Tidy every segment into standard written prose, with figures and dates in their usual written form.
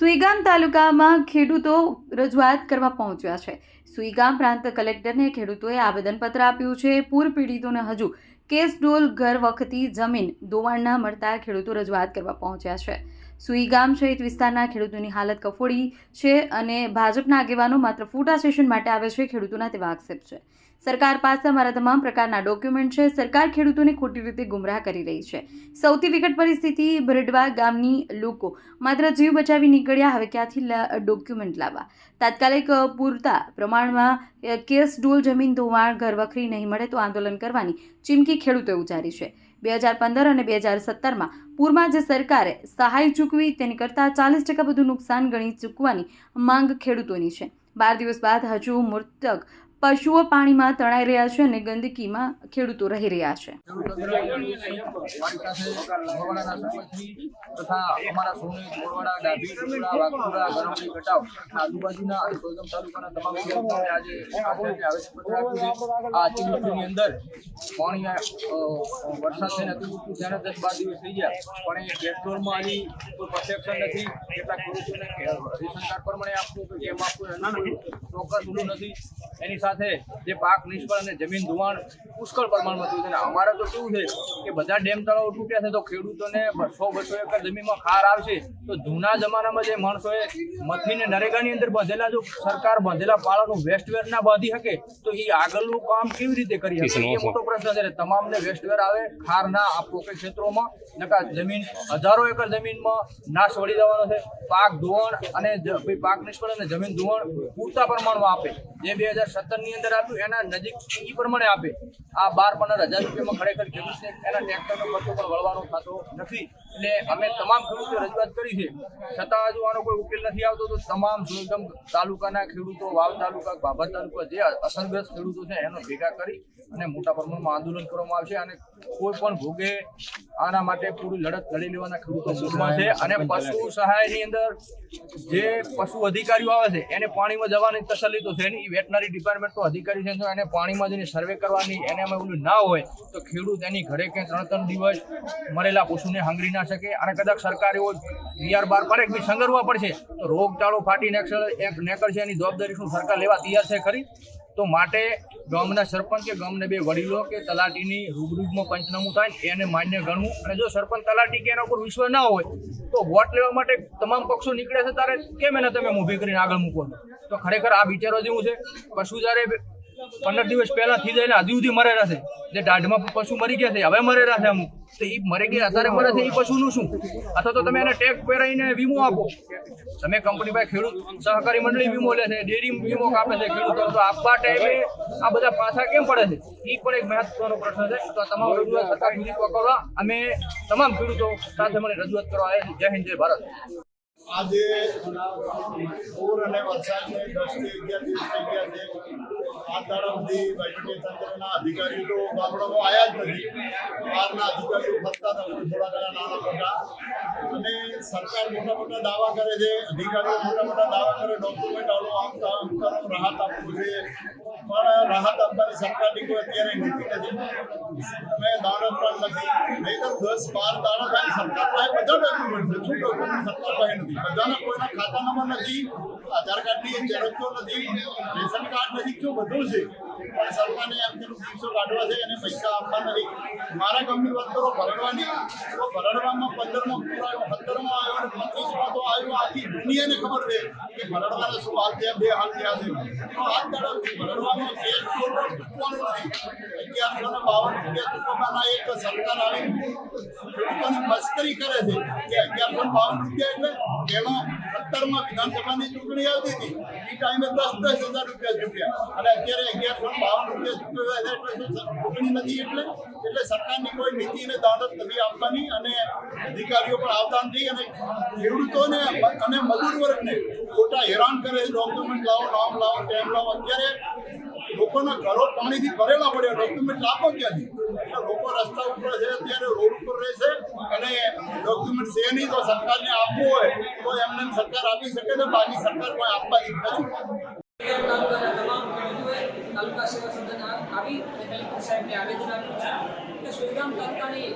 સુઈગામ તાલુકામાં ખેડૂતો રજૂઆત કરવા પહોંચ્યા છે। સુઈગામ પ્રાંત કલેક્ટરને ખેડૂતોએ આવેદનપત્ર આપ્યું છે। પૂર પીડિતોને હજુ કેસડોલ ઘર વખતી જમીન ધોવાણ ન મળતા ખેડૂતો રજૂઆત કરવા પહોંચ્યા છે। સુઈગામ સહિત વિસ્તારના ખેડૂતોની હાલત કફોડી છે અને ભાજપના આગેવાનો માત્ર ફોટા સેશન માટે આવે છે। ખેડૂતોના તેવા આક્ષેપ છે। સરકાર પાસે અમારા તમામ પ્રકારના ડોક્યુમેન્ટ છે। સરકાર ખેડૂતોને ખોટી રીતે ગુમરાહ કરી રહી છે। સૌથી વિકટ પરિસ્થિતિ બરડવા ગામની લોકો માત્ર જીવ બચાવી નીકળ્યા, હવે ક્યાંથી ડોક્યુમેન્ટ લાવવા? તાત્કાલિક પૂરતા પ્રમાણમાં કેસડોલ જમીન ધોવાણ ઘર વખરી નહીં મળે તો આંદોલન કરવાની ચીમકી ખેડૂતોએ ઉચ્ચારી છે। 2015 અને 2017માં પૂરમાં જે સરકારે સહાય ચૂકવી તેની કરતાં 40% વધુ નુકસાન ગણી ચૂકવાની માંગ ખેડૂતોની છે। 12 દિવસ બાદ હજુ મૃતક પશુઓ પાણીમાં તણાઈ રહ્યા છે અને ગંદકીમાં ખેડૂતો રહી રહ્યા છે। તથા અમારા સોની મોરવાડા ડાભી ટુકડા વાઘપુરા ગરમડી કટાવ આજુબાજુના અને સોલગમ તાલુકાના તમામ ખેડૂતોને આજે આવેદનપત્ર આપ્યું છે। આ અતિવૃષ્ટિની અંદર પાણી વરસાદ થઈને અતિવૃષ્ટિ ત્યારે 10-12 દિવસ થઈ ગયા, પણ એ પેટ્રોલમાં હજી કોઈ પરફેક્શન નથી। કેટલાક ખેડૂતોને રેશન કાર્ડ પ્રમાણે આપવું કે કેમ આપવું એનું ચોક્કસ નથી। એની સાથે જે પાક નિષ્ફળ અને જમીન ધોવાણ પુષ્કળ પ્રમાણમાં થયું છે। અમારે તો કેવું છે કે બધા ડેમ તળાવો તૂટ્યા છે તો ખેડૂતોને 200-200 એકર જમીનમાં ખાર આવશે તો જૂના જમાનામાં જે માણસોએ મથીને નરેગાની અંદર બાંધેલા, જો સરકાર બાંધેલા પાળાનું વેસ્ટવેર ના બાંધી શકે તો એ આગળનું કામ કેવી રીતે કરી શકે? એ મોટો પ્રશ્ન છે। તમામને વેસ્ટવેર આવે, ખાર ના આપવો કે ક્ષેત્રોમાં નકા જમીન હજારો એકર જમીનમાં નાશ વળી જવાનો છે। પાક ધોવાણ અને પાક નિષ્ફળ અને જમીન ધોવાણ પૂરતા પ્રમાણમાં આપે, જે 2017ની અંદર આપ્યું એના નજીક એ પ્રમાણે આપે। આ 12-15 હજાર રૂપિયામાં ખરેખર ખેડૂતને એના ટ્રેક્ટરનો ખર્ચો પણ વળવાનો થતો નથી। એટલે અમે તમામ ખેડૂતો રજૂઆત કરી છે, છતાં હજુ આનો કોઈ ઉકેલ નથી આવતો। તો તમામ સુઈગામ તાલુકાના ખેડૂતો, વાવ તાલુકા, બાબર તાલુકા જે અસરગ્રસ્ત ખેડૂતો છે એનો ભેગા કરી અને મોટા પ્રમાણમાં આંદોલન કરવામાં આવશે અને કોઈ પણ ભોગે આના માટે પૂરી લડત લડી લેવાના ખેડૂતો મૂળમાં છે। અને પશુ સહાયની અંદર જે પશુ અધિકારીઓ આવે છે એને પાણીમાં જવાની તસલ્લી તો છે નહીં। વેટનરી ડિપાર્ટમેન્ટનો અધિકારી છે તો એને પાણીમાં જઈને સર્વે કરવાની એને અમે ઓલું ના હોય તો ખેડૂત એની ઘરે ક્યાંય 3-3 દિવસ મરેલા પશુને હાંગરી ના શકે। અને કદાચ સરકાર એવો વીઆર બાર પડે કે સંગરવા પડશે તો રોગચાળો ફાટી નીકળશે, એની જવાબદારી શું સરકાર લેવા તૈયાર છે ખરી? તો માટે ગામના સરપંચ કે ગામના 2 વડીલો કે તલાટીની રૂબરૂમાં પંચનામું થાય એને માન્ય ગણવું। અને જો સરપંચ તલાટી કે એના ઉપર વિશ્વાસ ના હોય તો વોટ લેવા માટે તમામ પક્ષો નીકળે છે ત્યારે કેમ એને તમે ઊભી કરીને આગળ મૂકો? તો ખરેખર આ વિચારો જેવું છે। પશુ જ્યારે 15 દિવસ પહેલા થી જઈને હજુ સુધી મરે રહેશે, જે દાઢમાં પશુ મરી ગયા છે હવે મરે રહેશે અમુક, તો એ મરી ગયા અત્યારે મરે છે એ પશુનું શું? અથવા તો તમે એને ટેગ પહેરાવીને વીમો આપો। તમે કંપની પાસે ખેડૂત સહકારી મંડળી વીમો લે છે, ડેરી વીમો કાપે છે ખેડૂતો, તો આપવા ટાઈમે આ બધા પાછા કેમ પડે છે? એ પણ એક મહત્વનો પ્રશ્ન છે। તો તમામ રજૂઆત સરકાર સુધી પકડવા અમે તમામ ખેડૂતો સાથે મળી રજૂઆત કરવા આવ્યા છીએ। જય હિન્દ, જય ભારત। આજે પૂર અને વરસાદને 10 થી 11 દિવસ થઈ ગયા છે। આ તરફથી વહીવટીતંત્રના અધિકારીઓ તો ગામડામાં આવ્યા જ નથી, બહારના અધિકારીઓ ફરતા હતા થોડા ઘણા નાના મોટા, અને સરકાર મોટા દાવા કરે છે, અધિકારીઓ મોટા દાવા કરે, ડોક્યુમેન્ટ આમ કરો, રાહત આપવું જોઈએ, પણ રાહત આપવાની સરકારની કોઈ અત્યારે નીતિ નથી। અમે દાણત પણ નથી, નહીં તો 10-12 દાણા થાય સરકાર પાસે બધા ડોક્યુમેન્ટ છે, શું ડોક્યુમેન્ટ સરકાર પાસે નથી? બધાના કોઈના ખાતા નંબર નથી, આધાર કાર્ડની ઝેરોક્ષો નથી, રેશન કાર્ડ નથી, શું બધું છે, પણ સરકારને એમ કે દિવસો કાઢવા છે અને પૈસા આપવા નથી। મારા ગામની વાત કરો ભરડવાની, તો ભરડવામાં 15માં પૂર આવ્યો, 17માં આવ્યો અને 25માં તો આવ્યો। આખી દુનિયાને ખબર છે કે ભરડવાના શું હાલ થયા, 2 હાલ થયા છે। તો આ તરફથી ભરડવામાં એક કરોડ ચૂકવાનું નથી, 1152 રૂપિયા ચૂકવવાના એક સરકાર આવી ખેડૂતોની મસ્કરી કરે છે કે 1152 રૂપિયા એટલે એનો 17માં વિધાનસભાની ચૂંટણી આવતી હતી એ ટાઈમે 10,000 રૂપિયા ચૂક્યા, અને અત્યારે 1152 રૂપિયા ચૂકવ્યા એટલે ચૂંટણી નથી, એટલે સરકારની કોઈ નીતિ અને દાણત નથી આપવાની, અને અધિકારીઓ પણ આવતા નથી, અને ખેડૂતોને અને મજૂર વર્ગને ખોટા હેરાન કરે છે। ડોક્યુમેન્ટ લાવો, નામ લાવો, ટેમ લાવો, અત્યારે લોકોના ઘરો પાણીથી ભરેલા પડ્યા, ડોક્યુમેન્ટ લાવો ક્યાંથી? એટલે લોકો રસ્તા ઉપર છે, અત્યારે રોડ ઉપર રહેશે, અને ડોક્યુમેન્ટ છે નહીં તો સરકારને આપવું હોય તો એમને સરકાર આપી શકે છે, બાકી સરકાર કોઈ આપવાની નથી। તાલુકાના તમામ ખેડૂતોએ તાલુકા સેવા સદન આવી અને કલેક્ટર સાહેબને આવેદન આપ્યું છે કે સુઈગામ તાલુકાની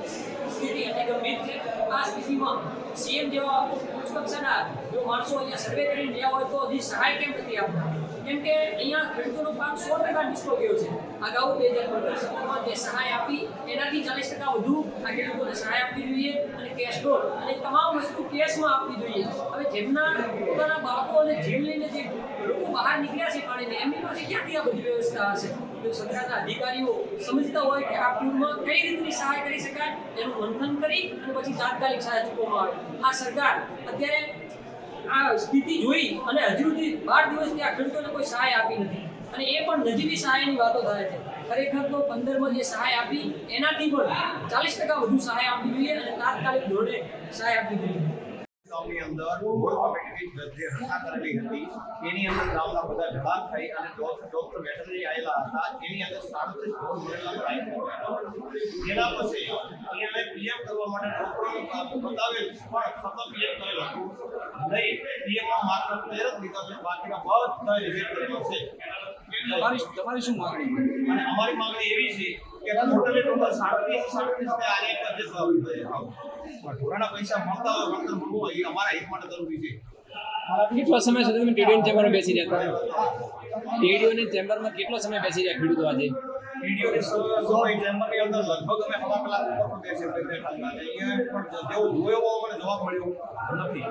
સ્થિતિ અતિ ગંભીર છે. આ સ્થિતિમાં સીએમ જેવા ઉચ્ચ કક્ષાના જો માણસો અહીંયા સર્વે કરીને રહ્યા હોય તો હજી સહાય કેમ નથી આપતા? કેમ કે અહીંયા ખેડૂતોનો પાક 100% નિષ્ફળ ગયો છે. અગાઉ 2015-17માં જે સહાય આપી એનાથી 40% વધુ આ ખેડૂતોને સહાય આપવી જોઈએ અને કેશ ડોલ અને તમામ વસ્તુ કેશમાં આપવી જોઈએ. હવે જેમના પોતાના બાળકો અને જીવ લઈને જે લોકો બહાર નીકળ્યા છે પાણીને એમની પાસે ક્યાંથી આ બધી વ્યવસ્થા હશે? જો સરકારના અધિકારીઓ સમજતા હોય કે આ પૂરમાં કઈ રીતની સહાય કરી શકાય એનું મંથન કરી અને પછી તાત્કાલિક સહાય ચૂકવવામાં આવે. આ સરકાર અત્યારે આ સ્થિતિ જોઈ અને હજુ સુધી 12 દિવસથી આ ખેડૂતોને કોઈ સહાય આપી નથી અને એ પણ નજીવી સહાયની વાતો થાય છે. ખરેખર તો 15માં જે સહાય આપી એનાથી પણ 40% વધુ સહાય આપવી જોઈએ અને તાત્કાલિક ધોરણે સહાય આપવી જોઈએ. ગામની અંદર ગોળ કમિટીની જે રચના કરેલી હતી એની અંદર ગામના બધા ભેગા થઈ અને ડોક્ટર વેટરનરી આવેલા હતા. એની અંદર 37 ગોળ મળેલા એના પછી અહીંયા પીએમ કરવા માટે ડોક્ટરોનું બતાવેલ પણ સતત પીએમ કરેલ હતું નહીં. પીએમમાં માત્ર 13 જ લીધા છે, બાકીના બધા રિજેક્ટ કરેલા છે. તમારી શું માંગણી? અને અમારી માંગણી એવી છે કે ટોટલ 37 ને આને ઢોરાના પૈસા મળતા હોય વળતર મળવું હોય એ અમારા હિત માટે જરૂરી છે. કેટલો સમય સુધી તમે ટીડીઓની ચેમ્બરમાં બેસી રહ્યા હતા? ટીડીઓની ચેમ્બરમાં કેટલો સમય બેસી રહ્યા ખેડૂતો આજે? વિડીયોની સમય ચેમ્બરની અંદર લગભગ અમે સવા કલાક ઉપર બેઠા હતા. અહીંયા પણ જેવો જોયો મને જવાબ મળ્યો નથી.